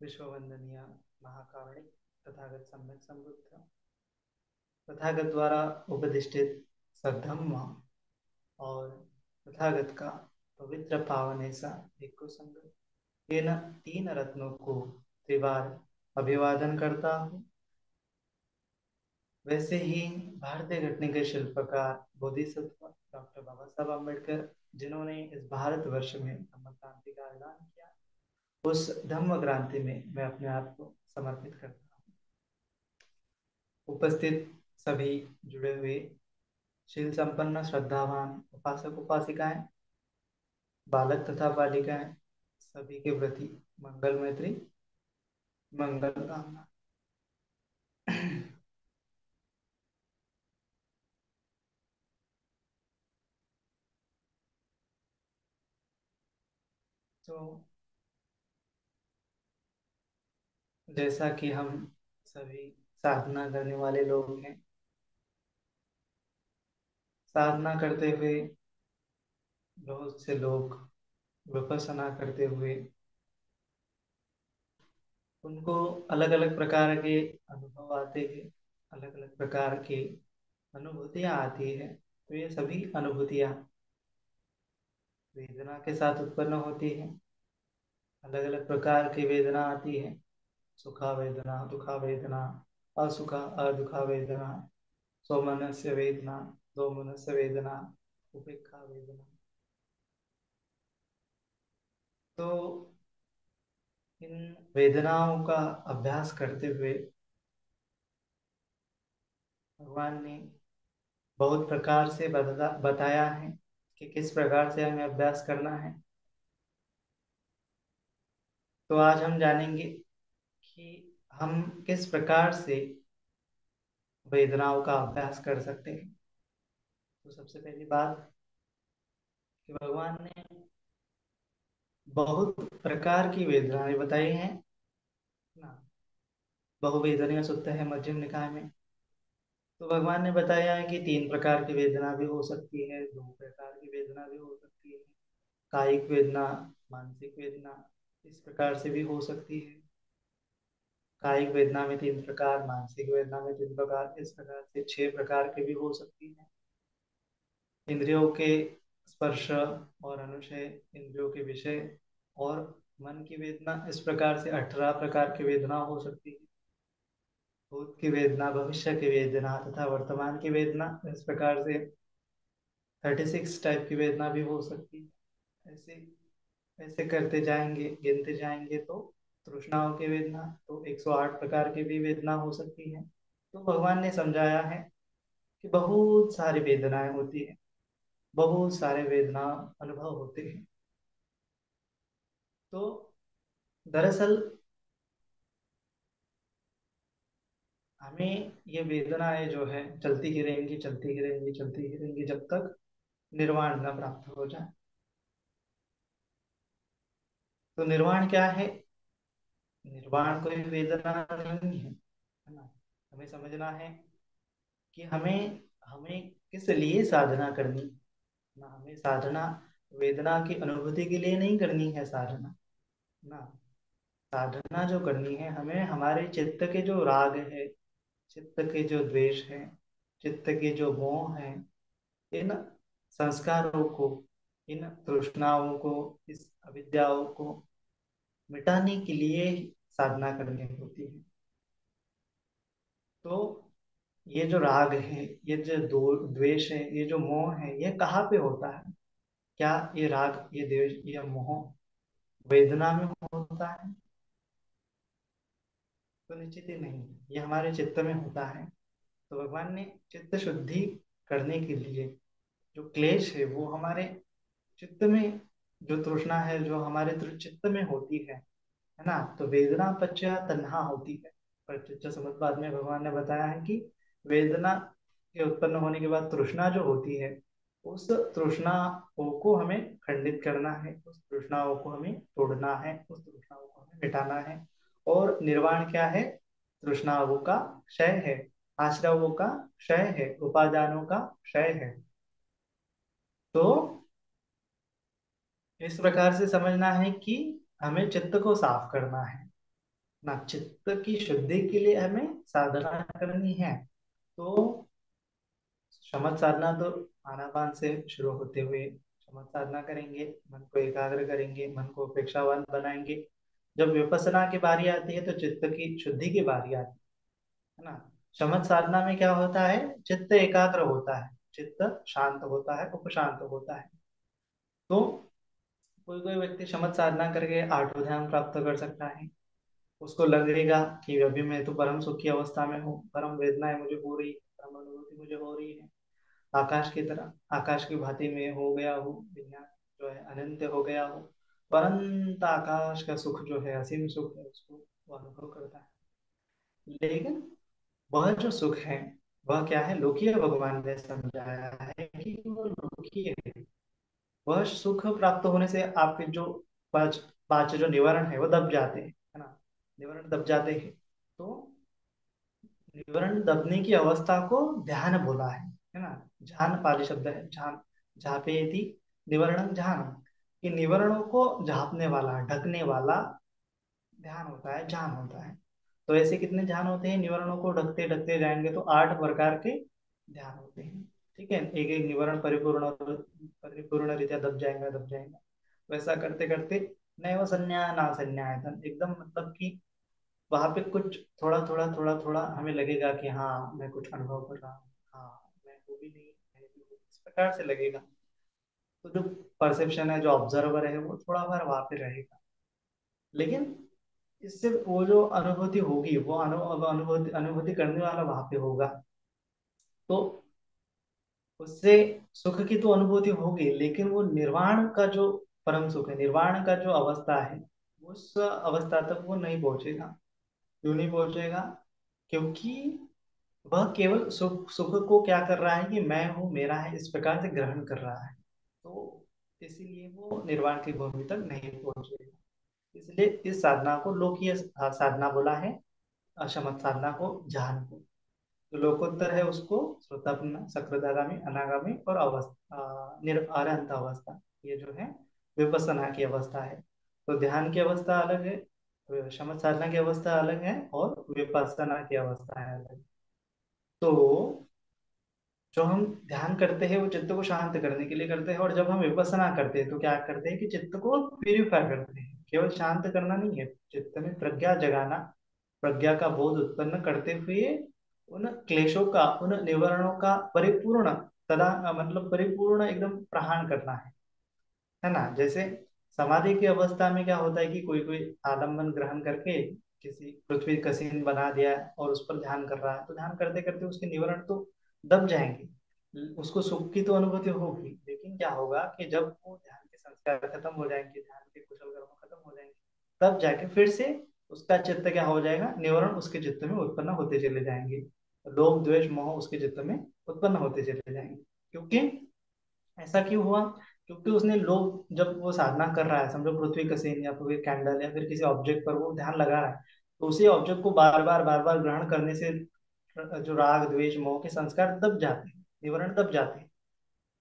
विश्ववंदनीय महाकारुणिक तथागत सम्यक संबुद्ध तथागत द्वारा उपदिष्टित सद्धम्म और तथागत का पवित्र पावन ऐसा भिक्खु संघ इन तीन रत्नों को त्रिवार अभिवादन करता हूँ। वैसे ही भारतीय घटने के शिल्पकार बोधिसत्व डॉक्टर बाबा साहब अम्बेडकर, जिन्होंने इस भारतवर्ष में धम्म क्रांति का ऐलान किया, उस धम्म क्रांति में मैं अपने आप को समर्पित करता हूँ। उपस्थित सभी जुड़े हुए शील संपन्न श्रद्धावान उपासक उपासिकाएं, बालक तथा बालिकाएं, सभी के प्रति मंगल मैत्री मंगल कामना। तो जैसा कि हम सभी साधना करने वाले लोग हैं, साधना करते हुए बहुत से लोग विपස්සना करते हुए उनको अलग अलग प्रकार के अनुभव आते हैं, अलग अलग प्रकार की अनुभूतियां आती है। तो ये सभी अनुभूतियां वेदना के साथ उत्पन्न होती है। अलग अलग प्रकार की वेदना आती है, सुखा वेदना, दुखा वेदना, असुखा अदुखा वेदना, सौमनस्य वेदना, दोमनस्य वेदना, उपेक्षा वेदना। तो इन वेदनाओं का अभ्यास करते हुए भगवान ने बहुत प्रकार से बताया है कि किस प्रकार से हमें अभ्यास करना है। तो आज हम जानेंगे कि हम किस प्रकार से वेदनाओं का अभ्यास कर सकते हैं। तो सबसे पहली बात कि भगवान ने बहुत प्रकार की वेदनाएं बताई हैं ना। बहुवेदनीय सूत्र है मध्यम निकाय में। तो भगवान ने बताया है कि तीन प्रकार की वेदना भी हो सकती है, दो प्रकार की वेदना भी हो सकती है, कायिक वेदना, मानसिक वेदना, इस प्रकार से भी हो सकती है। कायिक वेदना में तीन प्रकार, मानसिक वेदना में तीन प्रकार, इस प्रकार से छह प्रकार की भी हो सकती है। इंद्रियों के स्पर्श और अनुशय, इंद्रियों के विषय और मन की वेदना, इस प्रकार से 18 प्रकार की वेदना हो सकती है। भूत की वेदना, भविष्य की वेदना तथा वर्तमान की वेदना, इस प्रकार से 36 टाइप की वेदना भी हो सकती है। ऐसे ऐसे करते जाएंगे, गिनते जाएंगे तो तृष्णाओं की वेदना तो 108 प्रकार की भी वेदना हो सकती है। तो भगवान ने समझाया है कि बहुत सारी वेदनाएं होती है, बहुत सारे वेदना अनुभव होते हैं। तो दरअसल हमें ये वेदनाएं जो है चलती ही रहेंगी, चलती ही रहेंगी, चलती ही रहेंगी, जब तक निर्वाण न प्राप्त हो जाए। तो निर्वाण क्या है? निर्वाण कोई वेदना नहीं है ना। हमें समझना है कि हमें हमें किस लिए साधना करनी ना। हमें साधना वेदना की अनुभूति के लिए नहीं करनी है साधना ना। साधना जो करनी है हमें, हमारे चित्त के जो राग है, चित्त के जो द्वेष है, चित्त के जो मोह है, इन संस्कारों को, इन तृष्णाओं को, इस अविद्याओं को मिटाने के लिए साधना करनी होती है। तो ये जो राग है, ये जो द्वेष है, ये जो मोह है, ये कहाँ पे होता है? क्या ये राग, ये द्वेष, ये मोह वेदना में होता है? तो निश्चित ही नहीं, ये हमारे चित्त में होता है। तो भगवान ने चित्त शुद्धि करने के लिए जो क्लेश है वो हमारे चित्त में, जो तृष्णा है जो हमारे चित्त में होती है ना। तो वेदना पश्चा तन्हा होती है। प्रत्यक्ष समुपपाद में भगवान ने बताया है कि वेदना के उत्पन्न होने के बाद तृष्णा जो होती है, उस तृष्णाओं को हमें खंडित करना है, उस तृष्णाओं को हमें तोड़ना है, उस तृष्णाओं को हमें मिटाना है। और निर्वाण क्या है? तृष्णाओं का क्षय है, आश्रवों का क्षय है, उपादानों का क्षय है। तो इस प्रकार से समझना है कि हमें चित्त को साफ करना है। ना चित्त की शुद्धि के लिए हमें साधना करनी है। तो शमत साधना तो आनापान से शुरू होते हुए शमत साधना करेंगे, मन को एकाग्र करेंगे, मन को उपेक्षावान बनाएंगे। जब विपස්සना की बारी आती है तो चित्त की शुद्धि की बारी आती है ना। शमत साधना में क्या होता है, चित्त एकाग्र होता है, चित्त शांत होता है, उपशांत होता है। तो कोई कोई व्यक्ति शमत साधना करके आठवें ध्यान प्राप्त कर सकता है। उसको लगेगा कि अभी मैं तो परम सुखी अवस्था में हूँ, परम वेदनाएं मुझे हो रही है, परम अनुभूति मुझे हो रही है, आकाश की तरह आकाश की भांति में हो गया हूँ, दुनिया जो है अनंत हो गया हूँ। परंत आकाश का सुख जो है, असीम सुख है, उसको वो अनुभव करता है। लेकिन वह जो सुख है वह क्या है, लोकीय। भगवान ने समझाया है कि वो लोकीय है। वह सुख प्राप्त होने से आपके जो पांच पांच जो निवारण है वो दब जाते हैं, है ना। निवारण दब जाते हैं। तो निवरण दबने की अवस्था को ध्यान बोला है ना। ध्यान पाली शब्द है, ध्यान। झापेति निवरणं ध्यान। कि निवरणों को झापने वाला, ढकने वाला ध्यान होता है, ध्यान होता है। तो ऐसे कितने ध्यान होते हैं, निवरणों को ढकते ढकते जाएंगे तो 8 प्रकार के ध्यान होते हैं। ठीक है, एक एक निवरण परिपूर्ण परिपूर्ण रीत्या दब जाएगा। वैसा करते करते नैव संन्या ना संन्यायतन, एकदम मतलब कि वहां पे कुछ थोड़ा थोड़ा थोड़ा थोड़ा हमें लगेगा कि हाँ मैं कुछ अनुभव कर रहा हूँ, हाँ मैं वो भी नहीं, मैं भी हूँ, इस प्रकार से लगेगा। तो जो परसेप्शन है, जो ऑब्जर्वर है, वो थोड़ा बार वहां पे रहेगा। लेकिन इससे वो जो अनुभूति होगी, वो अनुभूति अनुभूति करने वाला वहां पे होगा। तो उससे सुख की तो अनुभूति होगी, लेकिन वो निर्वाण का जो परम सुख है, निर्वाण का जो अवस्था है, उस अवस्था तक वो नहीं पहुंचेगा। क्यों नहीं पहुंचेगा? क्योंकि वह केवल सुख सुख को क्या कर रहा है कि मैं हूं, मेरा है, इस प्रकार से ग्रहण कर रहा है। तो इसीलिए वो निर्वाण की भूमि तक नहीं पहुंचेगा। इसलिए इस साधना को लोकीय साधना बोला है, अशमत साधना को ज्ञान को। जो लोकोत्तर है उसको श्रोतापन्न, सकृदागामी, अनागामी और अवस्था अरहंत अवस्था, ये जो है विपස්සना की अवस्था है। तो ध्यान की अवस्था अलग है, शमत साधना की अवस्था अलग है, और विपස්සना की अवस्था है अलग। तो जो हम ध्यान करते हैं वो चित्त को शांत करने के लिए करते हैं, और जब हम विपස්සना करते हैं तो क्या करते हैं कि चित्त को प्यूरिफाई करते हैं। केवल शांत करना नहीं है, चित्त में प्रज्ञा जगाना, प्रज्ञा का बोध उत्पन्न करते हुए उन क्लेशों का, उन निवारणों का परिपूर्ण तदा मतलब परिपूर्ण एकदम प्रहार करना है ना। जैसे समाधि की अवस्था में क्या होता है कि कोई कोई आलम्बन ग्रहण करके किसी पृथ्वी का सीन बना दिया है और उस पर ध्यान कर रहा है, तो ध्यान करते करते उसके निवरण तो दब जाएंगे, उसको सुख की तो अनुभूति होगी, लेकिन क्या होगा कि जब वो ध्यान के संस्कार खत्म हो जाएंगे, ध्यान के कुशल कर्म खत्म हो जाएंगे, तब जाके फिर से उसका चित्त क्या हो जाएगा, निवरण उसके चित्त में उत्पन्न होते चले जाएंगे। लोभ द्वेष मोह उसके चित्त में उत्पन्न होते चले जाएंगे। क्योंकि ऐसा क्यों हुआ? क्योंकि उसने लोग, जब वो साधना कर रहा है, समझो पृथ्वी का सीन या फिर कैंडल या फिर किसी ऑब्जेक्ट पर वो ध्यान लगा रहा है, तो उसी ऑब्जेक्ट को बार बार ग्रहण करने से जो राग द्वेष मोह के संस्कार दब जाते हैं, निवरण दब जाते हैं।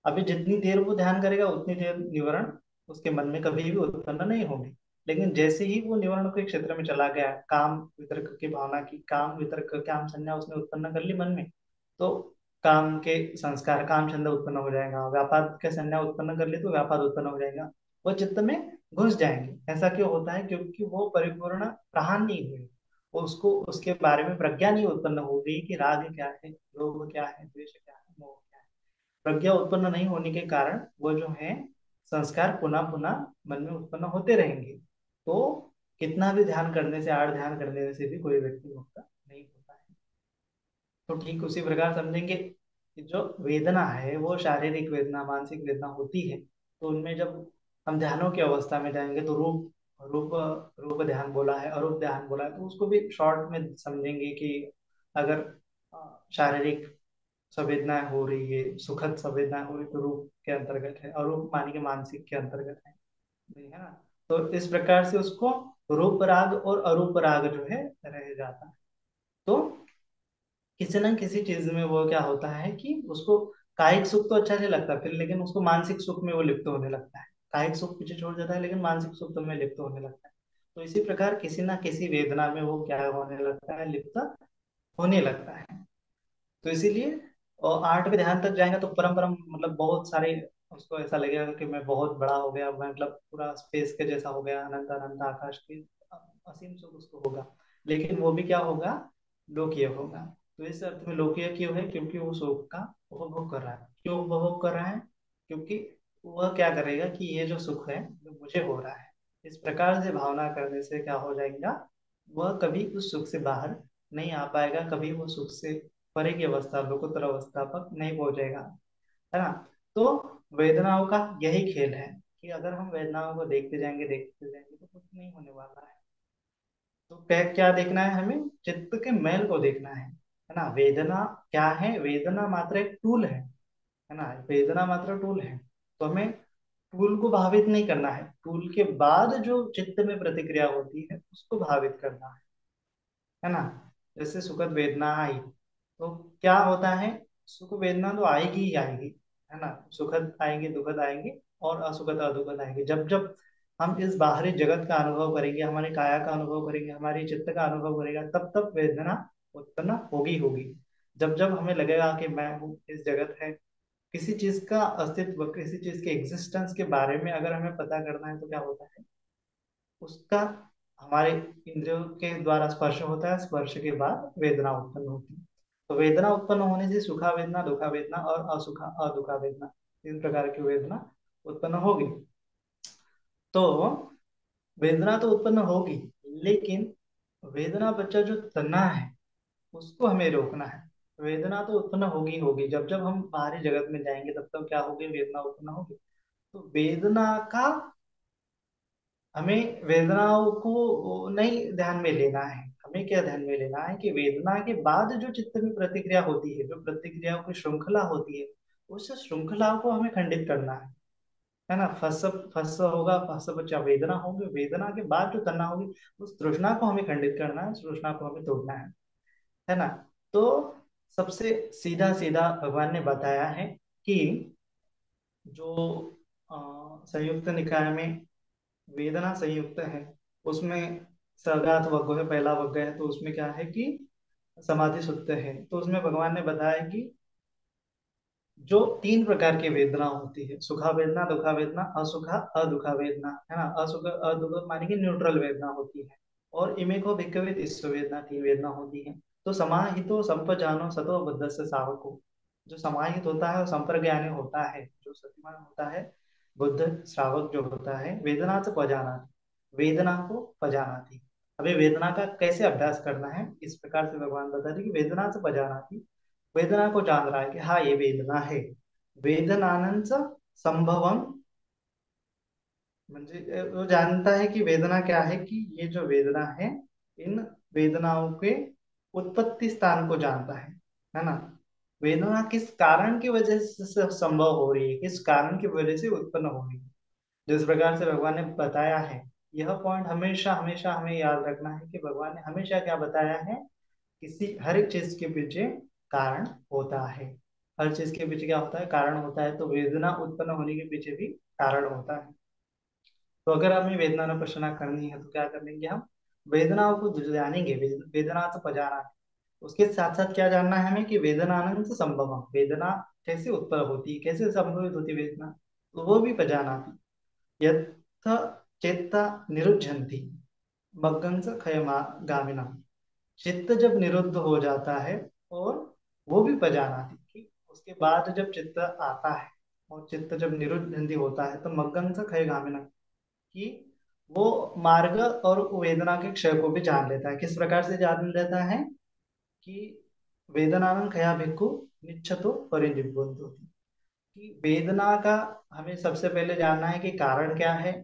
अभी जितनी देर वो ध्यान करेगा उतनी देर निवरण उसके मन में कभी भी उत्पन्न नहीं होंगे। लेकिन जैसे ही वो निवरण के क्षेत्र में चला गया, काम वितर्क की भावना की, काम वितर्क काम संज्ञा उसने उत्पन्न कर ली मन में, तो काम के संस्कार, काम छंद उत्पन्न हो जाएगा, व्यापार के संज्ञा उत्पन्न कर ली तो व्यापार उत्पन्न हो जाएगा। वो चित्त में घुस जाएंगे। ऐसा क्यों होता है? क्योंकि वो परिपूर्ण प्रहान नहीं हुई, उसको उसके बारे में प्रज्ञा नहीं उत्पन्न हो गई कि राग क्या है, लोभ क्या है, द्वेष क्या है, मोह क्या है। प्रज्ञा उत्पन्न नहीं होने के कारण वो जो है संस्कार पुनः पुनः मन में उत्पन्न होते रहेंगे। तो कितना भी ध्यान करने से, आड़ ध्यान करने से भी कोई व्यक्ति मुक्त नहीं होता है। तो ठीक उसी प्रकार समझेंगे कि जो वेदना है वो शारीरिक वेदना, मानसिक वेदना होती है, तो उनमें जब हम ध्यानों की अवस्था में जाएंगे तो रूप रूप रूप ध्यान बोला है, अरूप ध्यान बोला है, तो उसको भी शॉर्ट में समझेंगे कि अगर शारीरिक संवेदनाएं हो रही है, सुखद संवेदनाएं हो रही तो रूप के अंतर्गत है, अरूप मानी के मानसिक के अंतर्गत है ना। तो इस प्रकार से उसको रूप राग और अरूप राग जो है रह जाता है। तो किसी ना किसी चीज में वो क्या होता है कि उसको कायिक सुख तो अच्छा नहीं लगता फिर, लेकिन उसको मानसिक सुख में वो लिप्त होने लगता है। कायिक सुख पीछे छोड़ जाता है, लेकिन मानसिक सुख तो में लिप्त होने लगता है। तो इसी प्रकार किसी ना किसी वेदना में वो क्या होने लगता है, लिप्त होने लगता है। तो इसीलिए और आर्ट पे ध्यान तक जाएंगे तो परम परम मतलब बहुत सारे, उसको ऐसा लगेगा कि मैं बहुत बड़ा हो गया, मैं मतलब पूरा स्पेस के जैसा हो गया, अनंत अनंत आकाश की असीम सुख उसको होगा। लेकिन वो भी क्या होगा, लोकीय होगा। तो इस अर्थ में लोकीय क्यों है, क्योंकि वो सुख का उपभोग कर रहा है। क्यों उपभोग कर रहा है, क्योंकि वह क्या करेगा कि ये जो सुख है जो मुझे हो रहा है, इस प्रकार से भावना करने से क्या हो जाएगा, वह कभी उस सुख से बाहर नहीं आ पाएगा, कभी वो सुख से परे की अवस्था, लोकोत्तर अवस्था तक नहीं पहुंचेगा, है ना। तो वेदनाओं का यही खेल है कि अगर हम वेदनाओं को देखते जाएंगे तो कुछ नहीं होने वाला है। तो क्या क्या देखना है हमें, चित्त के मैल को देखना है ना। वेदना क्या है, वेदना मात्र एक टूल है ना, वेदना मात्र टूल है। तो हमें टूल को भावित नहीं करना है, टूल के बाद जो चित्त में प्रतिक्रिया होती है उसको भावित करना है ना। जैसे सुखद वेदना आई तो क्या होता है, सुख वेदना तो आएगी ही आएगी, है ना। सुखद आएंगे, दुखद आएंगे, और असुखद अदुखद आएंगे। जब जब हम इस बाहरी जगत का अनुभव करेंगे, हमारी काया का अनुभव करेंगे, हमारी चित्त का अनुभव करेगा, तब तब वेदना उत्पन्न होगी होगी। जब जब हमें लगेगा कि मैं हूँ, इस जगत है, किसी चीज का अस्तित्व, किसी चीज के एग्जिस्टेंस के बारे में अगर हमें पता करना है तो क्या होता है, उसका हमारे इंद्रियों के द्वारा स्पर्श होता है, स्पर्श के बाद वेदना उत्पन्न होती है। तो वेदना उत्पन्न होने से सुखा वेदना, दुखा वेदना और असुखा अदुखा वेदना, तीन प्रकार की वेदना उत्पन्न होगी। तो वेदना तो उत्पन्न होगी, लेकिन वेदना बच्चा जो तना है उसको हमें रोकना है। वेदना तो उत्पन्न होगी होगी, जब जब हम बाहरी जगत में जाएंगे तब तब क्या होगी, वेदना उत्पन्न होगी। तो वेदना का हमें वेदनाओं को नहीं ध्यान में लेना है। हमें क्या ध्यान में लेना है कि वेदना के बाद जो चित्त में प्रतिक्रिया होती है, जो प्रतिक्रियाओं की श्रृंखला होती है, उस श्रृंखला को हमें खंडित करना है ना। फस फस होगा, फस बच्चा वेदना होगी, वेदना के बाद जो तृष्णा होगी, उस तृष्णा को हमें खंडित करना है, उस तृष्णा को हमें तोड़ना है ना। तो सबसे सीधा सीधा भगवान ने बताया है कि जो संयुक्त निकाय में वेदना संयुक्त है, उसमें सगात वग्ग है, पहला वग्ग है, तो उसमें क्या है कि समाधि सुत्त है। तो उसमें भगवान ने बताया कि जो तीन प्रकार की वेदना होती है, सुखा वेदना, दुखा वेदना, असुखा अदुखा वेदना, है ना। असुख अदुख माने कि न्यूट्रल वेदना होती है। और इमे को भिक्खवे तिस्स वेदना, तीन वेदना होती है। तो समाहितो संपजानो सतो बुद्ध से सावको, जो समाहित होता है वो संप्रज्ञानी होता है, जो सतिमान होता है, बुद्ध श्रावक जो होता है, वेदना से पजाना, वेदना को पजाना थी। अभी वेदना का कैसे अभ्यास करना है, इस प्रकार से भगवान बता रहे कि वेदना से पजाना थी, वेदना को जान रहा है कि हाँ ये वेदना है। वेदनानंच संभवम, म्हणजे वो जानता है कि वेदना क्या है, कि ये जो वेदना है, इन वेदनाओं के उत्पत्ति स्थान को जानता है ना। वेदना किस कारण की वजह से संभव हो रही है, किस कारण की वजह से उत्पन्न हो रही है, जिस प्रकार से भगवान ने बताया है। यह पॉइंट हमेशा हमेशा हमें याद रखना है कि भगवान ने हमेशा क्या बताया है, किसी हर एक चीज के पीछे कारण होता है। हर चीज के पीछे क्या होता है, कारण होता है। तो वेदना उत्पन्न होने के पीछे भी कारण होता है। तो अगर हमें वेदना न पश्चाना करनी है तो क्या कर लेंगे हम, वेदनाओं को जानेंगे, वेदना तो पजाना है। उसके साथ साथ क्या जानना है हमें कि वेदनानंद संभव, वेदना कैसे उत्पन्न होती है, कैसे संभवित होती है वेदना, तो वो भी पजाना थी। यथ चेत्ता निरुद्धन्ति मग्गंस खयमा गामिना, चित्त जब निरुद्ध हो जाता है, और वो भी पजाना थी कि उसके बाद जब चित्त आता है, और चित्त जब निरुद्ध होता है तो मग्गन से खय गामिना, कि वो मार्ग और वेदना के क्षय को भी जान लेता है। किस प्रकार से जान लेता है, कि वेदनानं खया भिक्खु निच्छतो परिनिब्बंतो, कि वेदना का हमें सबसे पहले जानना है कि कारण क्या है,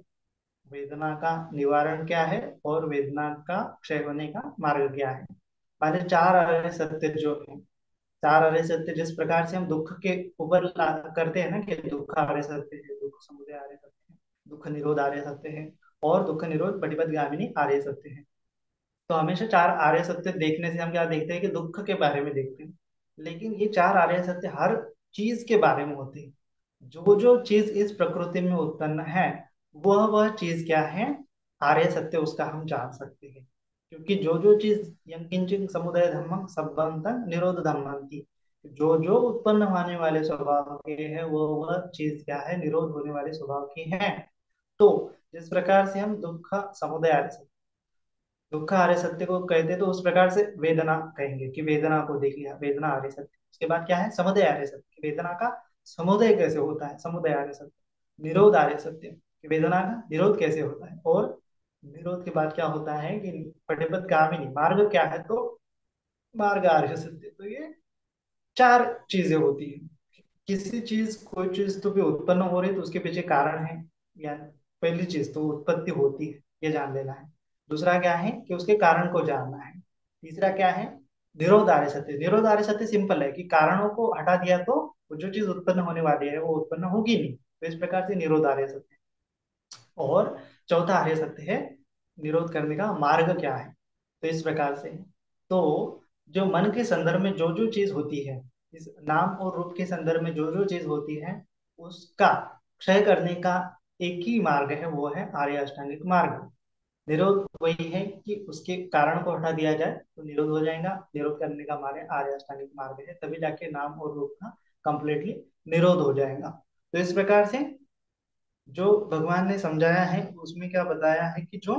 वेदना का निवारण क्या है, और वेदना का क्षय होने का मार्ग क्या है। माने चार आर्य सत्य जो है, चार आर्य सत्य जिस प्रकार से हम दुख के ऊपर करते हैं ना, कि दुख आर्य सत्य है, दुख समुदय आर्य सत्य है, दुख निरोध आर्य सत्य है, और दुख निरोध पटिपद गामिनी आर्य सत्य है। तो हमेशा चार आर्य सत्य देखने से हम क्या देखते हैं, कि दुख के बारे में देखते हैं। लेकिन ये चार आर्य सत्य हर चीज के बारे में होते हैं। जो जो चीज इस प्रकृति में उत्पन्न है, वह चीज क्या है, आर्य सत्य उसका हम जान सकते हैं। क्योंकि जो जो चीज यंकिंचिन समुदाय धर्मं सब्बंतंग निरोध धम्मंति, जो जो उत्पन्न होने वाले स्वभाव के हैं वो वह चीज क्या है, निरोध होने वाले स्वभाव की है। तो जिस प्रकार से हम दुख समुदय आर्य सत्य, दुख आर्य सत्य को कहते हैं, तो उस प्रकार से वेदना कहेंगे कि वेदना को देख लिया, वेदना आर्य सत्य। उसके बाद क्या है, समुदय आर्य सत्य, वेदना का समुदय कैसे होता है, समुदय आर्य सत्य। निरोध आर्य सत्य, कि वेदना का निरोध कैसे होता है। और निरोध के बाद क्या होता है कि पठिपद गामिनी मार्ग क्या है, तो मार्ग आर्य सत्य। तो ये चार चीजें होती है। किसी चीज, कोई चीज तो भी उत्पन्न हो रही है तो उसके पीछे कारण है, या पहली चीज तो उत्पत्ति होती है, ये जान लेना है। दूसरा क्या है कि उसके कारण को जानना है। तीसरा क्या है, निरोधार्य सत्य। निरोधार्य सत्य सिंपल है कि कारणों को हटा दिया तो वो जो चीज उत्पन्न होने वाली है वो उत्पन्न होगी नहीं, तो इस प्रकार से निरोधार्य सत्य। और चौथा आर्य सत्य है, निरोध करने का मार्ग क्या है, तो इस प्रकार से। तो जो मन के संदर्भ में जो जो चीज होती है, इस नाम और रूप के संदर्भ में जो जो चीज होती है, उसका क्षय करने का एक ही मार्ग है, वो है आर्य अष्टांगिक मार्ग। निरोध वही है कि उसके कारण को हटा दिया जाए तो निरोध हो जाएगा। निरोध करने का मार्ग आर्य अष्टांगिक मार्ग है, तभी जाके नाम और रूप का कंप्लीटली निरोध हो जाएगा। तो इस प्रकार से जो भगवान ने समझाया है उसमें क्या बताया है कि जो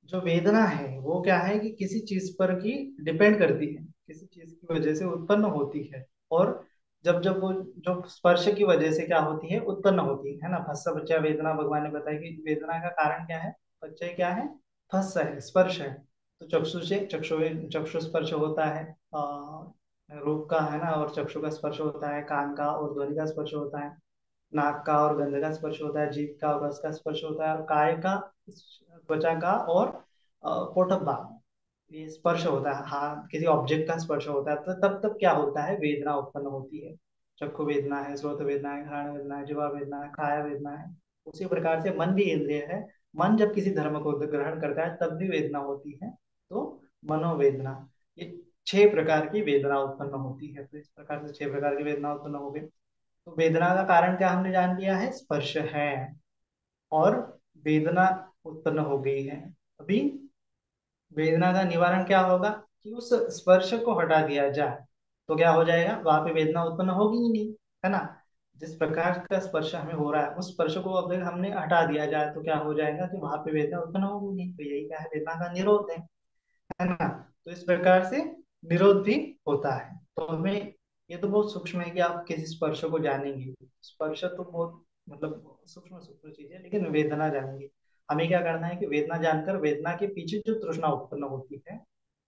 जो वेदना है वो क्या है कि किसी चीज पर की डिपेंड करती है, किसी चीज की वजह से उत्पन्न होती है। और जब जब वो जो स्पर्श की वजह से क्या होती है, उत्पन्न होती है ना। फस्स बच्चा वेदना, भगवान ने बताया कि वेदना का कारण क्या है, बच्चे क्या है, फस्स है, स्पर्श है। तो चक्षु से चक्षु स्पर्श होता है, रूप का है ना, और चक्षु का स्पर्श होता है, कान का और ध्वनि का स्पर्श होता है, नाक का और गंध का स्पर्श होता है, जीभ का और रस का स्पर्श होता है, और काय का, त्वचा का और पोटक भाग, ये स्पर्श होता है। हाथ किसी ऑब्जेक्ट का स्पर्श होता है, तो तब तब क्या होता है, वेदना उत्पन्न होती है। चक्षु वेदना है, श्रोत वेदना है, घ्राण वेदना है, जिह्वा वेदना है, काया वेदना है। उसी प्रकार से मन भी इंद्रिय है। मन जब किसी धर्म को ग्रहण करता है तब भी वेदना होती है। तो मनोवेदना, ये छह प्रकार की वेदना उत्पन्न होती है। तो इस प्रकार से छह प्रकार की वेदना उत्पन्न हो गई। तो वेदना का कारण क्या हमने जान लिया है, स्पर्श है। और वेदना उत्पन्न हो गई है। अभी वेदना का निवारण क्या होगा कि उस स्पर्श को हटा दिया जाए, तो क्या हो जाएगा, वहां पे वेदना उत्पन्न होगी ही नहीं, है ना। जिस प्रकार का स्पर्श हमें हो रहा है उस स्पर्श को अगर हमने हटा दिया जाए तो क्या हो जाएगा कि वहां पे वेदना उत्पन्न होगी नहीं। तो यही क्या है, वेदना का निरोध है ना। तो इस प्रकार से विरोध भी होता है। तो हमें, ये तो बहुत सूक्ष्म है कि आप किसी स्पर्श को जानेंगे, स्पर्श तो बहुत मतलब सूक्ष्म सूक्ष्म चीज है, लेकिन वेदना जानेंगे। हमें क्या करना है कि वेदना जानकर वेदना के पीछे जो तृष्णा उत्पन्न होती है,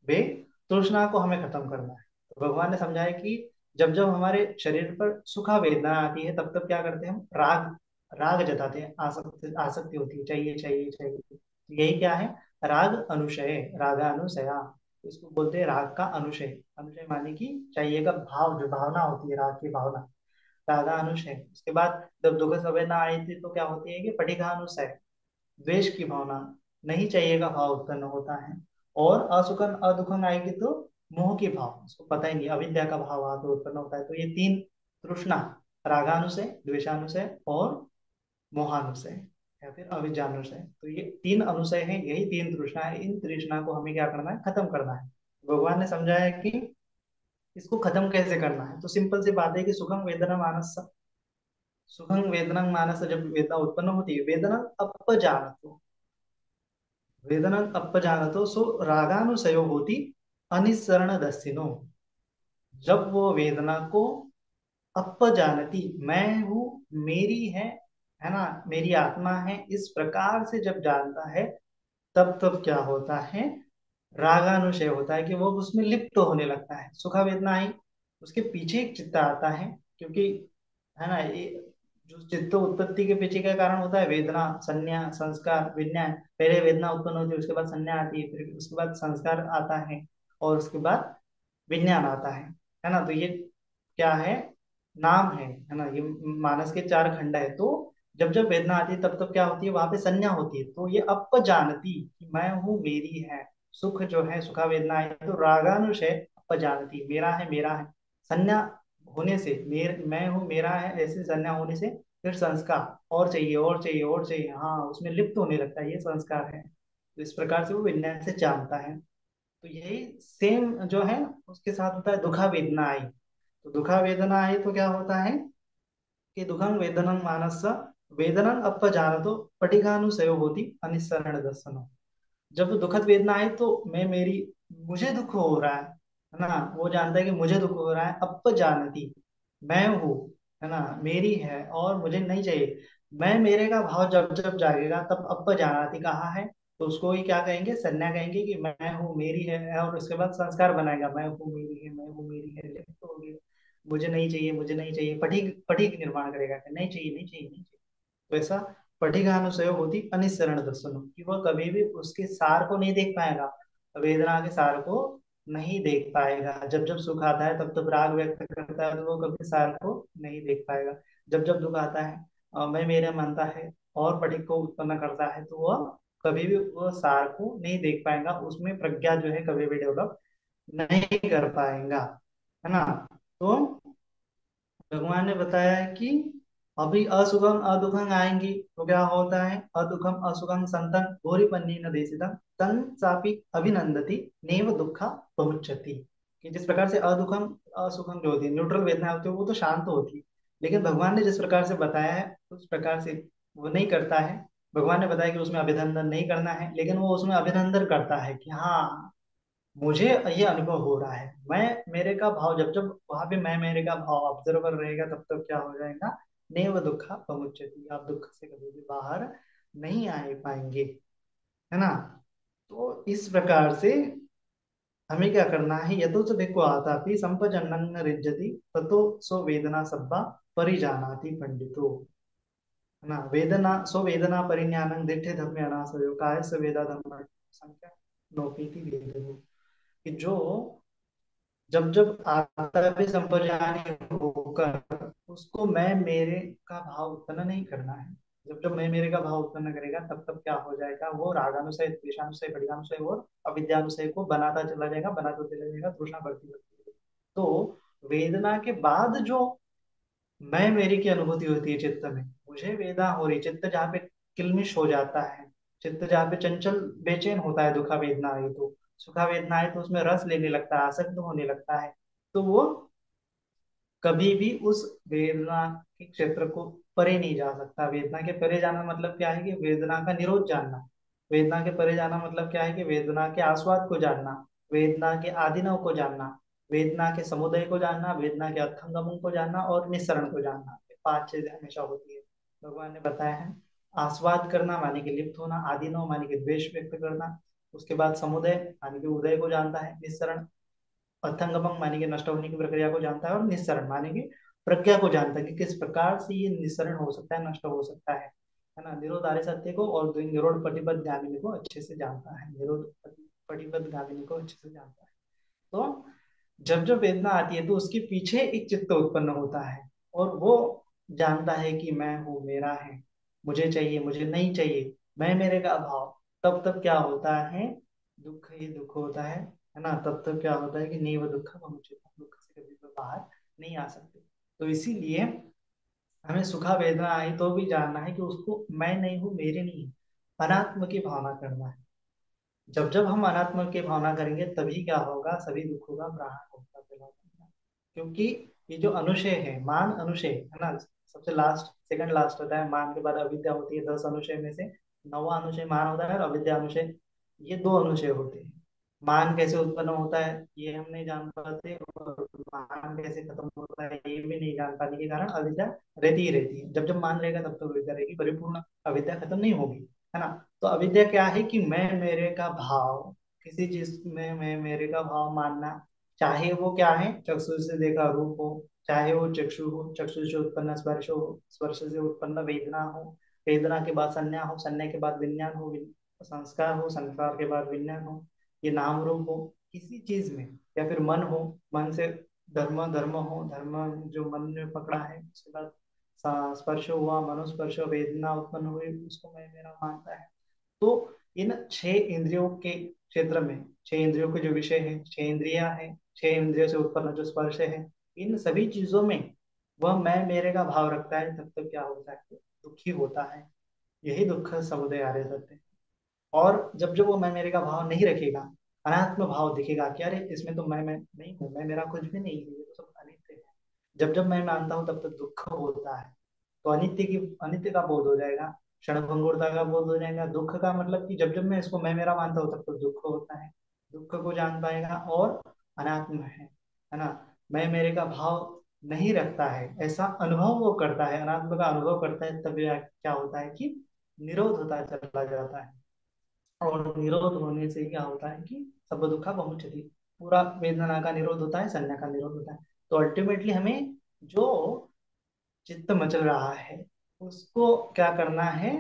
वे तृष्णा को हमें खत्म करना है। तो भगवान ने समझाया कि जब जब हमारे शरीर पर सुखा वेदना आती है तब तब क्या करते हैं हम, राग राग जताते हैं, आसक्ति आसक्ति होती है, चाहिए चाहिए चाहिए। यही क्या है, राग अनुशय, रागानुशया। इसको बोलते हैं राग का अनुशय। अनुशय माने कि चाहिए का भाव, जो भावना होती है राग की भावना, रागानुशय। उसके बाद जब दुख संवेदना आई थी तो क्या होती है कि पटिघानुशय, द्वेष की भावना, नहीं चाहिए का भाव उत्पन्न होता है। और असुखन अदुखन आएगी तो मोह की भाव, उसको पता ही नहीं, अविद्या का भाव वहां पे उत्पन्न होता है। तो ये तीन तृष्णा, रागानुशय, द्वेषानुशय और मोहानुशय, या फिर अविज्ञानुशय, तो ये तीन अनुशय हैं, यही तीन तृष्णा है। इन तृष्णा को हमें क्या करना है, खत्म करना है। भगवान ने समझाया कि इसको खत्म कैसे करना है। तो सिंपल सी बात है कि सुखम वेदना मानस, सुखम वेदना मानस, जब वेदना उत्पन्न होती है, वेदना अपजानतो, वेदना अपजानतो सो रागानुसयो होती अनिसरण दस्सिनो। जब वो वेदना को अपजानती, मैं हूँ, मेरी है ना, मेरी आत्मा है, इस प्रकार से जब जानता है, तब तब क्या होता है, रागानुशय होता है कि वो उसमें लिप्त होने लगता है। सुखा वेदना आई, उसके पीछे एक चित्त आता है, क्योंकि है ना, ये जो चित्त उत्पत्ति के पीछे का कारण होता है वेदना, संज्ञा, संस्कार, विज्ञान। पहले वेदना उत्पन्न होती है, उसके बाद संज्ञा आती है, फिर उसके बाद संस्कार आता है, और उसके बाद विज्ञान आता है ना। तो ये क्या है, नाम है ना। ये मानस के चार खंड है। तो जब जब वेदना आती है तब तब क्या होती है, वहां पे संज्ञा होती है। तो ये अपजानती कि मैं हूँ, मेरी है, सुख जो है, सुखा वेदना है, तो रागानुशय अपजानती, मेरा है, मेरा है। संज्ञा होने से, मैं हूँ, मेरा है, ऐसे संज्ञा होने से फिर संस्कार, और चाहिए और चाहिए और चाहिए, हाँ उसमें लिप्त होने लगता है, ये संस्कार है। तो इस प्रकार से वो विन्यास से जानता है। तो यही सेम जो है उसके साथ होता है दुखा वेदना आई। तो दुखा वेदना आई तो क्या होता है कि दुखं वेदनं मानस वेदनं अपजानतो पटिकानुसयो होती अनिसरण दर्शनो। जब दुखद वेदना आई तो मैं मेरी मुझे दुख हो रहा है ना, वो जानता है कि मुझे दुख हो रहा है, अब जानती मैं हूँ, है ना, मेरी है और मुझे नहीं चाहिए। मैं मेरे का भाव जब जब जागेगा तब अब जानाती कहाँ है, तो उसको ही क्या कहेंगे, संज्ञा कहेंगे कि मैं हूँ मेरी है, और उसके बाद संस्कार बनाएगा, मैं हूँ मेरी है, मैं हूँ मेरी है, तो हो गया मुझे नहीं चाहिए, मुझे नहीं चाहिए, पठिक पठिक निर्माण करेगा कि नहीं चाहिए नहीं चाहिए नहीं चाहिए। तो ऐसा पठिकानुसय होती अनिसरण दर्शन, कि वह कभी भी उसके सार को नहीं देख पाएगा, वेदना के सार को नहीं देख पाएगा। जब जब सुख आता है तब तब राग व्यक्त करता है, तो वो कभी सार को नहीं देख पाएगा। जब जब दुख आता है मैं मेरे मानता है और पठिक को उत्पन्न करता है, तो वह कभी भी वह सार को नहीं देख पाएगा, उसमें प्रज्ञा जो है कभी भी डेवलप नहीं कर पाएगा, है ना। तो भगवान ने बताया है कि अभी असुखम अदुखम आएंगी तो क्या होता है, अदुखम असुखम संतन घोरीपन्नी न देशितम तन चापि अभिनंदति नेव दुखा पमुच्यति। कि जिस प्रकार से अदुखम असुखम जो होती है न्यूट्रल वेदना होती है वो तो शांत होती है, लेकिन भगवान ने जिस प्रकार से बताया है उस प्रकार से वो नहीं करता है। भगवान ने बताया कि उसमें अभिनंदन नहीं करना है, लेकिन वो उसमें अभिनंदन करता है कि हाँ मुझे ये अनुभव हो रहा है। मैं मेरे का भाव जब जब वहां पे मैं मेरे का भाव ऑब्जर्वर रहेगा तब तक क्या हो जाएगा, नैव दुखा पमुच्यति, आप दुख से कभी भी बाहर नहीं आ पाएंगे, है ना। तो इस प्रकार से हमें क्या करना है, यतो च भिक्खु आतापि संपजन्नं न रिज्जति ततो सो वेदना सब्बा परिजानाति पंडितो, है ना। वेदना सो वेदना परिज्ञानं दिठे धम्मे अनासयो काय से वेदा धम्म संख्या नोपीति वेदो। कि जो जब जब आता भी संप्रजान होकर उसको मैं मेरे का भाव उत्पन्न नहीं करना है। जब जब मैं मेरे का भाव उत्पन्न करेगा तब तब क्या हो जाएगा, वो रागानुसय द्वेषानुसय परिणानुसय और अविद्यानुसय को बनाता चला जाएगा, बनाता चला जाएगा, तृष्णा बढ़ती बढ़ती जाएगी। तो वेदना के बाद जो मैं मेरी की अनुभूति होती है चित्त में, मुझे वेदना हो रही, चित्त जहाँ पे किलमिश हो जाता है, चित्त जहाँ पे चंचल बेचैन होता है, दुखा वेदना आई तो, सुखा वेदना आई तो उसमें रस लेने लगता है, आसक्त होने लगता है, तो वो कभी भी उस वेदना के क्षेत्र को परे नहीं जा सकता। वेदना के परे जाना मतलब क्या है कि वेदना का निरोध जानना। वेदना के परे जाना मतलब क्या है कि वेदना के आस्वाद को जानना, वेदना के आदिनव को जानना, वेदना के समुदय को जानना, वेदना के अर्थंगमों को जानना और निस्सरण को जानना। ये पांच चीजें हमेशा होती है। भगवान ने बताया है, आस्वाद करना माने कि लिप्त होना, आदिनव माने कि द्वेष व्यक्त करना, उसके बाद समुदय माने कि उदय को जानता है, निस्सरण अर्थंगमम माने कि नष्ट होने की प्रक्रिया को जानता है, और निस्सरण माने कि प्रज्ञा को जानता है कि किस प्रकार से ये निस्सरण हो सकता है, नष्ट हो सकता है ना। निरोध आर्य सत्य को और निरोध प्रतिपद गामिनी को अच्छे से जानता है, निरोध प्रतिपद गामिनी को अच्छे से जानता है। तो जब जब वेदना आती है तो उसके पीछे एक चित्त उत्पन्न होता है, और वो जानता है कि मैं हूँ, मेरा है, मुझे चाहिए मुझे नहीं चाहिए, मैं मेरे का अभाव। तब तब क्या होता है, दुख ही दुख होता है ना। तब तब क्या होता है कि नीव दुख पहुंचे, दुख से कभी भी बाहर नहीं आ सकते। तो इसीलिए हमें सुखा वेदना आई तो भी जानना है कि उसको मैं नहीं हूँ, मेरे नहीं है, अनात्म की भावना करना है। जब जब हम अनात्म की भावना करेंगे तभी क्या होगा, सभी दुखों का प्रहार होता चला जाएगा। क्योंकि ये जो अनुशय है, मान अनुशय है ना, सबसे लास्ट सेकंड लास्ट होता है, मान के बाद अविद्या होती है, 10 अनुशय में से 9वां अनुशय मान होता है, और अविद्या अनुशय, ये दो अनुशय होते हैं। मान कैसे उत्पन्न होता है ये हम नहीं जान पाते, और मान कैसे खत्म होता है ये भी नहीं जान पाने के कारण अविद्या रहती ही रहती है। जब जब मान रहेगा तब तक अविद्या रहेगी, परिपूर्ण अविद्या खत्म नहीं होगी, है ना। तो अविद्या क्या है कि मैं मेरे का भाव, किसी चीज में मैं मेरे का भाव मानना, चाहे वो क्या है, चक्षु से देखा रूप हो, चाहे वो चक्षु हो, चक्षु से उत्पन्न स्पर्श हो, स्पर्श से उत्पन्न वेदना हो, वेदना के बाद संज्ञा हो, संज्ञा के बाद विज्ञान हो, संस्कार हो, संस्कार के बाद विज्ञान हो, ये नाम रूप हो किसी चीज में, या फिर मन हो, मन से धर्म, धर्म हो, धर्म जो मन ने पकड़ा है, उसके बाद स्पर्श हुआ, मनोस्पर्श, वेदना उत्पन्न हुई, उसको मैं मेरा मानता है। तो इन 6 इंद्रियों के क्षेत्र में, 6 इंद्रियों के जो विषय है, 6 इंद्रियां हैं, 6 इंद्रियों से उत्पन्न जो स्पर्श है, इन सभी चीजों में वह मैं मेरे का भाव रखता है तब तक क्या होता है, दुखी होता है। यही दुख समुदय आर्य सत्य है। और जब जब वो मैं मेरे का भाव नहीं रखेगा, अनात्म भाव दिखेगा कि अरे इसमें तो मैं नहीं हूँ, मैं मेरा कुछ भी नहीं है, ये तो सब अनित्य है। जब जब मैं मानता हूँ तब तक दुख होता है। तो अनित्य का बोध हो जाएगा, क्षणभंगुरता का बोध हो जाएगा। दुख का मतलब कि जब जब मैं इसको मैं मेरा मानता हूँ तब तक दुख होता है, दुख को जान पाएगा। और अनात्म है ना, मैं मेरे का भाव नहीं रखता है ऐसा अनुभव वो करता है, अनात्म का अनुभव करता है, तब यह क्या होता है कि निरोध होता चला जाता है। और निरोध होने से क्या होता है कि सब दुखा बहुमुच्यते, पूरा वेदना का निरोध होता है, संज्ञा का निरोध होता है। तो अल्टीमेटली हमें जो चित्त मचल रहा है उसको क्या करना है,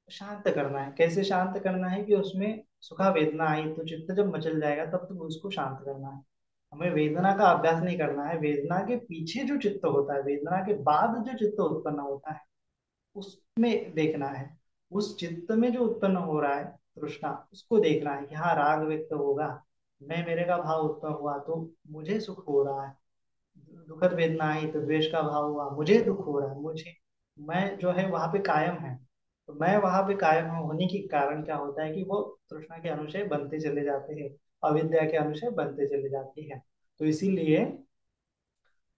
शांत करना है। कैसे शांत करना है कि उसमें सुखा वेदना आई तो चित्त जब मचल जाएगा तब तक उसको शांत करना है। हमें वेदना का अभ्यास नहीं करना है, वेदना के पीछे जो चित्त होता है, वेदना के बाद जो चित्त उत्पन्न होता है उसमें देखना है। उस चित्त में जो उत्पन्न हो रहा है तृष्णा, उसको देखना है कि हाँ राग व्यक्त होगा, मैं मेरे का भाव उत्पन्न हुआ तो मुझे सुख हो रहा है। दुखद वेदना आई तो द्वेष का भाव हुआ, मुझे दुख हो रहा है, मुझे मैं जो है वहां पे कायम है। तो मैं वहां पे कायम होने के कारण क्या होता है कि वो तृष्णा के अनुशय बनते चले जाते हैं, अविद्या के अनुशय बनते चले जाते हैं। तो इसीलिए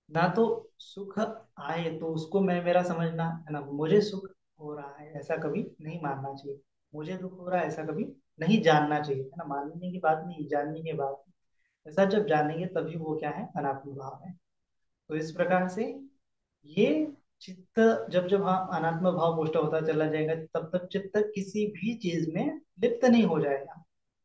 ना तो सुख आए तो उसको मैं मेरा समझना है ना, मुझे सुख हो रहा है ऐसा कभी नहीं मानना चाहिए, मुझे दुख हो रहा है ऐसा कभी नहीं जानना चाहिए, है ना। मानने की बात नहीं, जानने की बात है। ऐसा जब जानेंगे तभी वो क्या है, अनात्म भाव है। तो इस प्रकार से ये चित्त जब जब हाँ अनात्म भाव पुष्ट होता चला जाएगा तब तक चित्त किसी भी चीज में लिप्त नहीं हो जाएगा,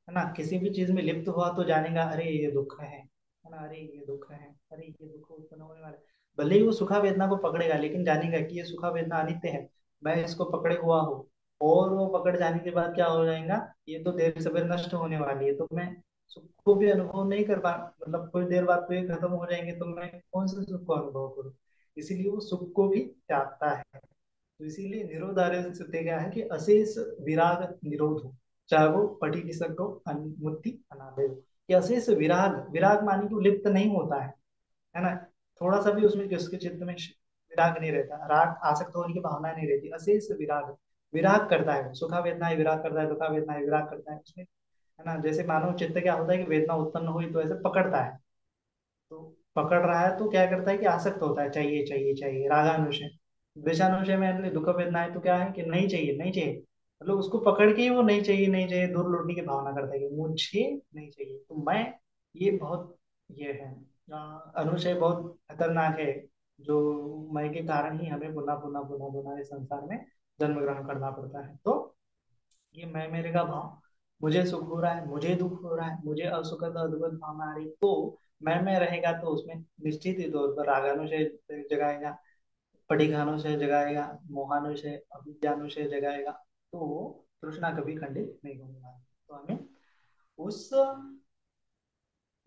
है ना। किसी भी चीज में लिप्त हुआ तो जानेगा अरे ये दुख है ना, अरे ये दुख है, अरे ये दुख उत्पन्न होने वाला है। भले ही वो सुखा वेदना को पकड़ेगा लेकिन जानेगा कि ये सुखा वेदना अनित्य है, मैं इसको पकड़े हुआ हूँ। और वो पकड़ जाने के बाद क्या हो जाएगा, ये तो देर सवेर नष्ट होने वाली है, तो मैं सुख को भी अनुभव नहीं कर पा, मतलब कुछ देर बाद तो ये खत्म हो जाएंगे तो मैं कौन से सुख को अनुभव करूँ। इसीलिए वो सुख को भी त्यागता है। तो इसीलिए निरोधार्य सत्य क्या है कि अशेष विराग निरोध हो, चाहे वो पटी निसर्ग हो मुक्ति अनादय हो। कि अशेष विराग, विराग माने कि लिप्त नहीं होता है ना। थोड़ा सा भी उसमें उसके चित्त में विराग नहीं रहता, राग आसक्त होने की भावना नहीं रहती, अशेष विराग, विराग करता है। सुखा वेदना है विराग करता है, दुखा वेदना है विराग करता है उसमें, है ना। जैसे मानव चित्त क्या होता है कि वेदना उत्पन्न हुई तो ऐसे पकड़ता है, तो पकड़ रहा है तो क्या करता है कि आसक्त होता है, चाहिए चाहिए चाहिए, रागानुशय। द्वेषानुशय में अपने दुख वेदना है तो क्या है कि नहीं चाहिए नहीं चाहिए, मतलब उसको पकड़ के ही वो नहीं चाहिए नहीं चाहिए दूर लौटने की भावना करता है कि मुझे नहीं चाहिए तो मैं, ये बहुत ये है अनुशय बहुत खतरनाक है। जो मैं के कारण ही हमें पुनः पुनः पुनः पुनः इस संसार में जन्म ग्रहण करना पड़ता है। तो ये मैं मेरे का भाव, मुझे सुख हो रहा है, मुझे दुख हो रहा है, मुझे असुखद अद्भुत भावना आ रही, तो मैं रहेगा तो उसमें निश्चित ही तौर पर रागानुशय जगाएगा, पटिघानुशय जगाएगा, मोहानुशय अविद्यानुशय जगाएगा। तो तृष्णा कभी खंडित नहीं होने वाली। तो हमें उस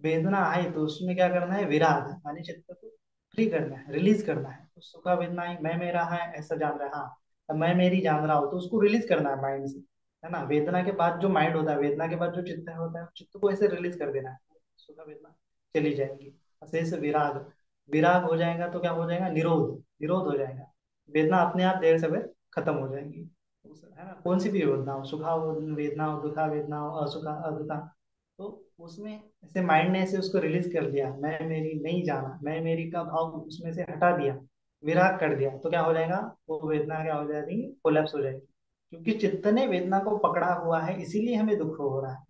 वेदना आई तो उसमें क्या करना है, विराग माने चित्त को फ्री करना है, रिलीज करना है। तो सुखा वेदना आई मैं मेरा है ऐसा जान रहा है, हाँ अब मैं मेरी जान रहा हूँ तो उसको रिलीज करना है माइंड से, है ना। वेदना के बाद जो माइंड होता है, वेदना के बाद जो चित्त होता है, चित्त को ऐसे रिलीज कर देना है, सुखा वेदना चली जाएंगी। अशेष विराग, विराग हो जाएगा तो क्या हो जाएगा, निरोध, निरोध हो जाएगा। वेदना अपने आप देर सवेर खत्म हो जाएंगी, है ना। कौन सी भी वेदना हो, सुखा वेदना हो, दुखा वेदना हो, असुखा अदुखा, तो उसमें ऐसे माइंड ने ऐसे उसको रिलीज कर दिया, मैं मेरी नहीं जाना, मैं मेरी का भाव उसमें से हटा दिया, विराग कर दिया, तो क्या हो जाएगा, वो वेदना क्या हो जाएगी, कोलैप्स हो जाएगी। क्योंकि चित्त ने वेदना को पकड़ा हुआ है इसीलिए हमें दुख हो रहा है,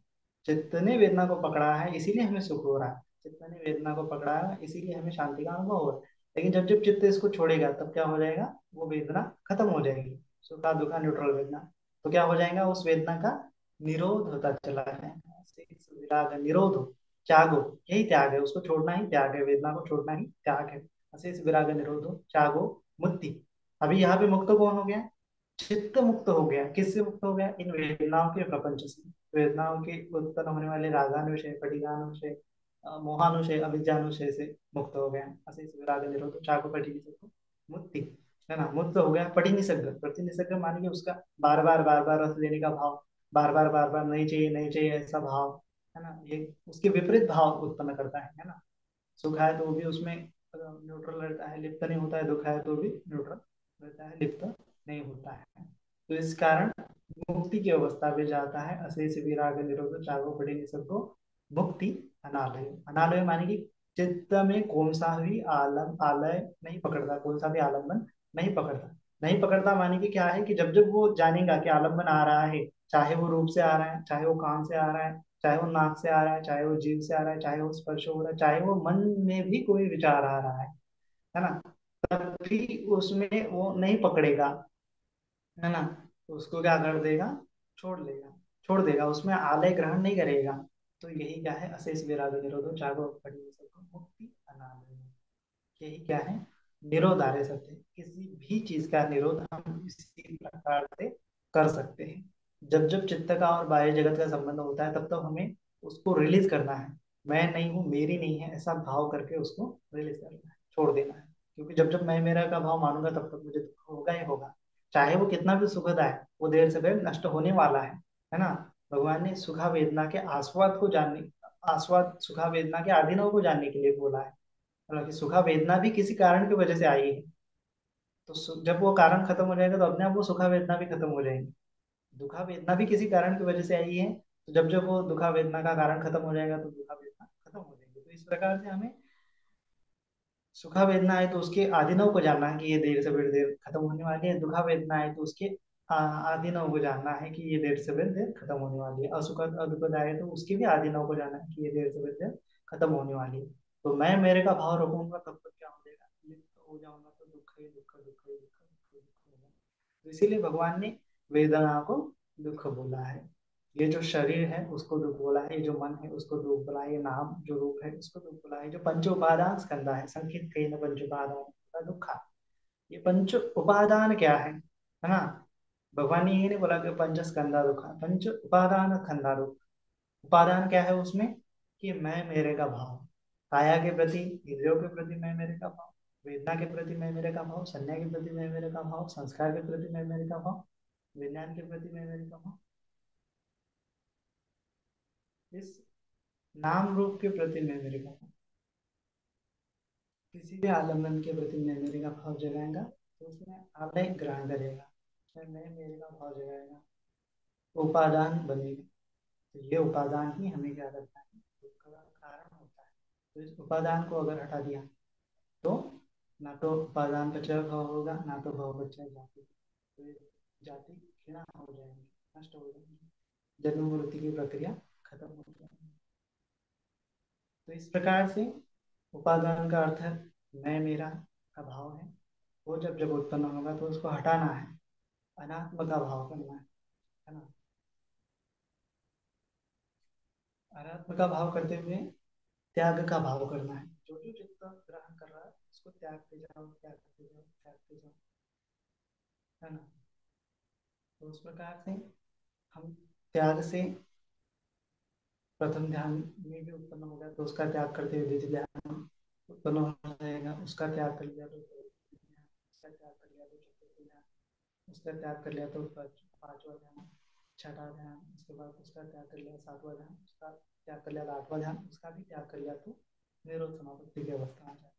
चित्त ने वेदना को पकड़ा है इसीलिए हमें सुख हो रहा है, चित्त ने वेदना को पकड़ा है इसीलिए हमें शांति का अनुभव हो रहा है। लेकिन जब जब चित्त इसको छोड़ेगा तब क्या हो जाएगा, वो वेदना खत्म हो जाएगी, सुखा दुखा न्यूट्रल वेदना। तो क्या हो जाएगा, उस वेदना का निरोध होता चला जाएगा, शेष विराग निरोध हो, त्याग हो, यही त्याग है, उसको छोड़ना ही त्याग है, वेदना को छोड़ना ही त्याग है। अशेष विराग निरोध हो, त्याग हो, मुक्ति। अभी यहाँ पे मुक्त कौन हो गया, चित्त मुक्त हो गया। किससे मुक्त हो गया, इन वेदनाओं के प्रपंच से, वेदनाओं के उत्पन्न होने वाले रागानुशय पटिगानुशय मोहानुशय अविद्यानुशय से मुक्त हो गया। अशेष विराग निरोध चाकु पटी निसर्ग मुक्ति, है ना। मुक्त हो गया। पटी निसर्ग, प्रति निसर्ग मानिए उसका बार बार रस लेने का भाव, बार बार नहीं चाहिए ऐसा भाव, है ना। ये उसके विपरीत भाव उत्पन्न करता है ना। सुख है तो वो भी उसमें न्यूट्रल रहता है, लिप्त नहीं होता है, दुख है तो भी न्यूट्रल रहता है, लिप्त नहीं होता है। तो इस कारण मुक्ति की अवस्था में जाता है। अशेष विराग निरोध त्यागो पड़े सबको मुक्ति अनालय। अनालय माने कि चित्त में कौन सा भी आलय नहीं पकड़ता, कौन सा भी आलम्बन नहीं पकड़ता। नहीं पकड़ता माने कि क्या है कि जब जब वो जानेगा कि आलम्बन आ रहा है, चाहे वो रूप से आ रहा है, चाहे वो कान से आ रहा है, चाहे वो नाक से आ रहा है, चाहे वो जीभ से आ रहा है, चाहे वो स्पर्श हो रहा है, चाहे वो मन में भी कोई विचार आ रहा है ना, तब भी उसमें वो नहीं पकड़ेगा, है ना, तो उसको क्या कर देगा, छोड़ लेगा, छोड़ देगा, उसमें आलय ग्रहण नहीं करेगा। तो यही क्या है, अशेष विराग निरोधो जागो पढ़िए सबको मुक्ति अनालय। यही क्या है, निरोध आर्य सत्य। किसी भी चीज का निरोध हम इसी प्रकार से कर सकते हैं। जब जब चित्त का और बाह्य जगत का संबंध होता है तब तब हमें उसको रिलीज करना है। मैं नहीं हूँ, मेरी नहीं है, ऐसा भाव करके उसको रिलीज करना है, छोड़ देना है। क्योंकि जब जब मैं मेरा का भाव मानूंगा तब तक मुझे दुख होगा ही होगा। चाहे वो कितना भी सुखद है, वो देर से देर नष्ट होने वाला है ना। भगवान ने सुखा वेदना के आस्वाद को जानने, आस्वाद सुखा वेदना के आधीनों को जानने के लिए बोला है। हालांकि सुखा वेदना भी किसी कारण की वजह से आई है। तो जब वो कारण खत्म हो जाएगा तो अपने आप वो सुखा वेदना भी खत्म हो जाएंगी। दुखा वेदना भी किसी कारण की वजह से आई है। तो जब जब वो दुखा वेदना का कारण खत्म हो जाएगा तो दुखा वेदना खत्म हो जाएगी। तो इस प्रकार से हमें सुखा वेदना है तो उसके आदिनव को जानना है कि ये देर से बड़ी देर खत्म होने वाली है। दुखा वेदना है तो उसके आदिनव को जानना है कि ये देर से बड़ी देर खत्म होने वाली है। असुखद अदुखद आए तो उसके भी आदिनव को जानना है कि ये देर से बड़ी देर खत्म होने वाली है। तो मैं मेरे का भाव रखूंगा तब तक क्या हो जाएगा, लिप्त हो जाऊंगा तो दुख ही दुख दुख ही दुख दुख दुख होगा। तो इसीलिए भगवान ने वेदना को दुख बोला है। ये जो शरीर है उसको दुख बोला है, ये जो मन है उसको दुख बोला है, ये नाम जो रूप है उसको दुख बोला है, जो पंच उपादान स्कंदा है संकित कई न पंच उपादान का दुखा। ये पंच उपादान क्या है ना। भगवान ने ये नहीं बोला कि पंच स्कंदा दुखा, पंच उपादान स्कंदा दुख। उपादान क्या है उसमें, कि मैं मेरे का भाव, काया के प्रति, इंद्रियों के प्रति मैं मेरे का भाव, वेदना के प्रति मैं मेरे का भाव, संज्ञा के प्रति मैं मेरे का भाव, संस्कार के प्रति मैं मेरे का भाव, विज्ञान के प्रति मैं मेरे का भाव, इस नाम रूप के प्रति मैं मेरे का भाव, किसी भी आलम्बन के प्रति मैं मेरे का भाव जगाएगा तो उसमें आलय ग्रहण करेगा, मैं मेरे का भाव जगाएगा तो उपादान बनेगा। तो ये उपादान ही हमें क्या करता है, दुख का कारण होता है। तो इस उपादान को अगर हटा दिया तो ना तो उपादान बचा भाव होगा, ना तो भाव बचा जाति। तो ये जाति क्षीणा हो जाएंगे, नष्ट हो जाएंगे, जन्म मृत्यु की प्रक्रिया खत्म हो जाएगी। तो इस प्रकार से उपादान का अर्थ है मैं मेरा का भाव है। वो जब जब उत्पन्न होगा तो उसको हटाना है, अनात्म का भाव करना है ना। अनात्म का भाव करते हुए त्याग का भाव करना है। जो जो चित्त ग्रहण कर रहा है उसको त्यागते जाओ, त्यागते जाओ, त्यागते जाओ, है ना। तो उस प्रकार से हम त्याग से प्रथम ध्यान में भी उत्पन्न हो गया तो उसका त्याग करते हुए द्वितीय ध्यान उत्पन्न हो जाएगा, उसका त्याग कर लिया तो तृतीय ध्यान, उसका त्याग कर लिया तो चतुर्थ ध्यान, उसका त्याग कर लिया तो पांचवा ध्यान, छठा ध्यान, उसके बाद उसका त्याग कर लिया सातवां ध्यान, उसका त्याग कर लिया आठवां ध्यान, उसका भी त्याग कर लिया तो निरोध समापत्ति की अवस्था आ जाए।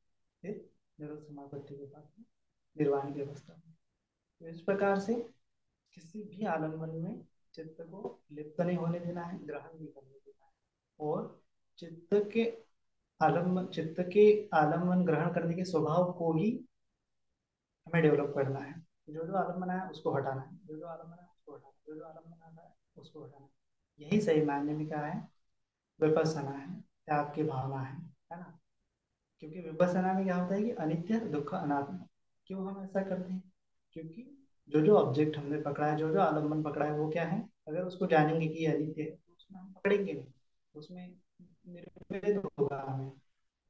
फिर निरोध समापत्ति के बाद निर्वाण की अवस्था। तो इस प्रकार से किसी भी आलम्बन में चित्त को लिप्त नहीं होने देना है, ग्रहण नहीं करने देना है। और चित्त के आलम्बन ग्रहण करने के स्वभाव को ही हमें डेवलप करना है। जो जो आलम्बन है उसको हटाना है, जो जो आलम्बन है उसको हटाना है, जो जो आलम्बन आता है उसको हटाना है। यही सही मायने में क्या है, विपස්සना है, त्याग की भावना है ना। क्योंकि विपස්සना में क्या होता है कि अनित्य दुख अनात्म। क्यों हम ऐसा करते हैं, क्योंकि जो जो ऑब्जेक्ट हमने पकड़ा है, जो जो आलम्बन पकड़ा है वो क्या है, अगर उसको जानेंगे कि ये अनित्य है तो उसमें हम पकड़ेंगे नहीं, उसमें निर्वेद होगा, हमें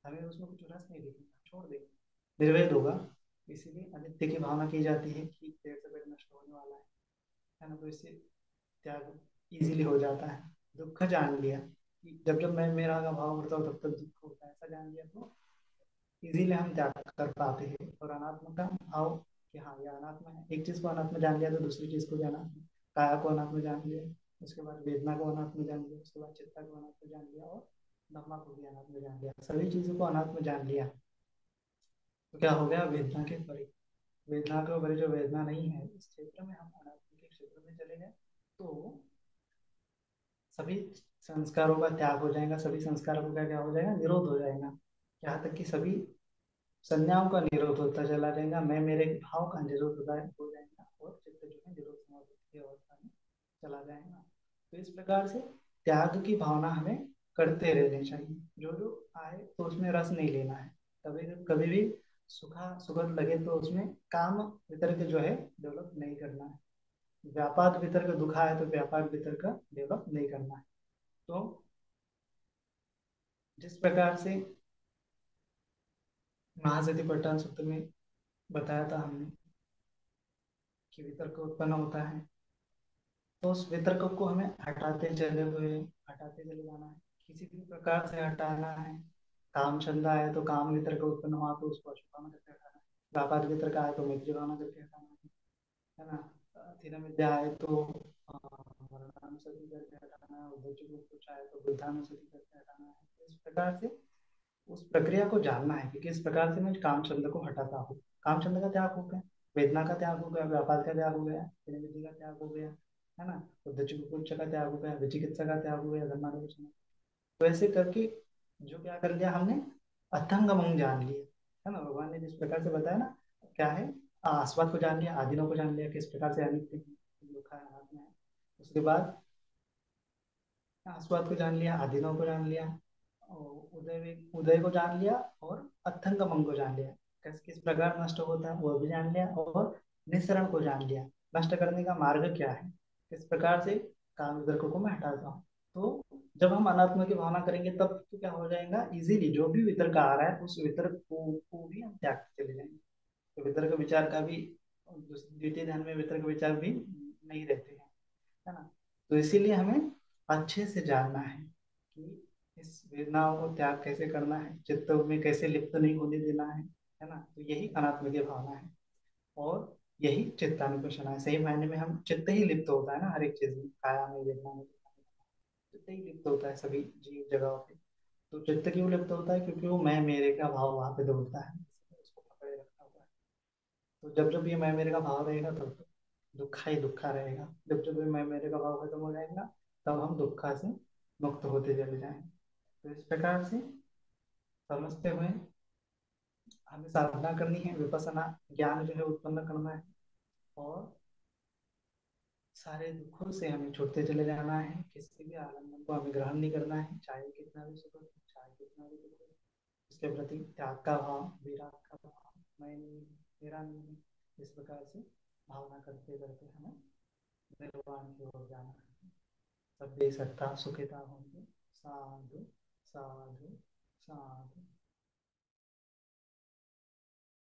हमें उसमें कुछ रस नहीं दिखेगा, छोड़ देंगे, निर्वेद होगा। इसीलिए अनित्य की भावना की जाती है कि देर से देर नष्ट होने वाला है ना। तो इससे त्याग इजीली हो जाता है। दुख जान लिया कि जब जब मैं मेरा का भाव करता हूँ तब तक दुख होता है, ऐसा जान लिया तो इजीली हम त्याग कर पाते हैं। और अनात्म का भाव कि हाँ ये अनात्म है, एक चीज को अनात्म जान लिया तो दूसरी चीज को भी अनात्म, काया को अनात्म जान लिया, उसके बाद वेदना को अनात्म जान लिया, उसके बाद चित्ता को अनात्म जान लिया, और ब्रह्मा को भी अनात्म जान लिया, सभी चीजों को अनात्म जान लिया। तो क्या हो गया, वेदना के परे। वेदना के ऊपर जो वेदना नहीं है, इस क्षेत्र में हम अनात्म के क्षेत्र में चले गए, तो सभी संस्कारों का त्याग हो जाएगा, सभी संस्कारों का क्या हो जाएगा, निरोध हो जाएगा। यहाँ तक कि सभी संज्ञाओं का निरोध होता चला जाएगा, मैं मेरे भाव का निरोध हो जाएगा, और चित्त जो है निरोध समाधि की अवस्था में चला जाएगा। तो इस प्रकार से त्याग की भावना हमें करते रहनी चाहिए। जो जो आए तो उसमें रस नहीं लेना है। कभी कभी भी सुखा सुगंध लगे तो उसमें काम वितर्क जो है डेवलप नहीं करना है। व्यापार वितर्क दुखा है तो व्यापार वितर्क डेवलप नहीं करना है। तो जिस प्रकार से महासती पट्टन सूत्र में बताया था हमने कि वितर्क उत्पन्न होता है, तो उस वितर्क को हमें हटाते चले जाना है, किसी भी प्रकार से हटाना है। काम चंदा है तो काम वितर्क उत्पन्न हुआ तो उसको अशुभावना करके हटाना है। व्यापार वितर्क आए तो मैत्री भावना करके हटाना है ना। अथीन विद्या आए तो वर्णानुसति करके हटाना है, उद्देश्य को कुछ आए तो बुद्धानुसति करके हटाना है। इस प्रकार से उस प्रक्रिया को जानना है कि किस प्रकार से मैं काम छंद को हटाता हूँ। काम छंद का त्याग हो गया, वेदना का त्याग हो गया, व्यापार का त्याग हो गया, विधि का त्याग हो गया, है ना। उद्धच कुछ का त्याग हो गया, विचिकित्सा का त्याग हो गया, धर्मानुशासन। तो ऐसे करके जो क्या कर लिया हमने, अथंगमंग जान लिया, है ना। भगवान ने जिस प्रकार से बताया ना, क्या है, आस्वाद को जान लिया, आदिनों को जान लिया, किस प्रकार से अनित्य है, दुखा है, अनात्मा है। उसके बाद आस्वाद को जान लिया, आदिनों को जान लिया, और उदय को जान लिया, और अथंगमंग को जान लिया, किस किस प्रकार नष्ट होता है वो भी जान लिया, और निस्सरण को जान लिया, नष्ट करने का मार्ग क्या है, किस प्रकार से काम वितर्कों को मैं हटाता हूँ। तो जब हम अनात्मा की भावना करेंगे तब तो क्या हो जाएगा, इजीली जो भी वितर्क आ रहा है उस वितर्क को भी हम त्यागते चले जाएंगे। तो वितर्क विचार का भी, द्वितीय ध्यान में वितर्क विचार भी नहीं रहते हैं, है ना। तो इसीलिए हमें अच्छे से जानना है कि इस वेदनाओं को त्याग कैसे करना है, चित्त में कैसे लिप्त नहीं होने देना है ना। तो यही अनात्म की भावना है, और यही चित्तानुपेक्षण है। सही मायने में हम चित्त ही लिप्त होता है ना, हर एक चीज में, काया में, वेदना में, चित्त ही लिप्त होता है सभी जीव जगहों पे। तो चित्त क्यों लिप्त होता है, क्योंकि वो मैं मेरे का भाव वहां पे दौड़ता है, उसको पकड़े रखा हुआ है। तो जब जब ये मैं मेरे का भाव रहेगा तब तो दुखा ही दुखा रहेगा। जब जब ये मैं मेरे का भाव खत्म हो जाएगा तब हम दुखा से मुक्त होते चले जाएंगे। तो इस प्रकार से समझते हुए हमें साधना करनी है, विपස්සना ज्ञान जो है उत्पन्न करना है, और सारे दुखों से हमें छूटते चले जाना है। किसी भी आलम्बन को हमें ग्रहण नहीं करना है, चाहे कितना भी सुख हो, चाहे कितना भी दुख हो। इसके प्रति त्याग का भाव, विराग का भाव, मैं नहीं, मेरा नहीं, इस प्रकार से भावना करते करते हमें निर्वाण की ओर जाना है। सभ्य सत्ता सुखिता होंगे। साधु साधु साधु।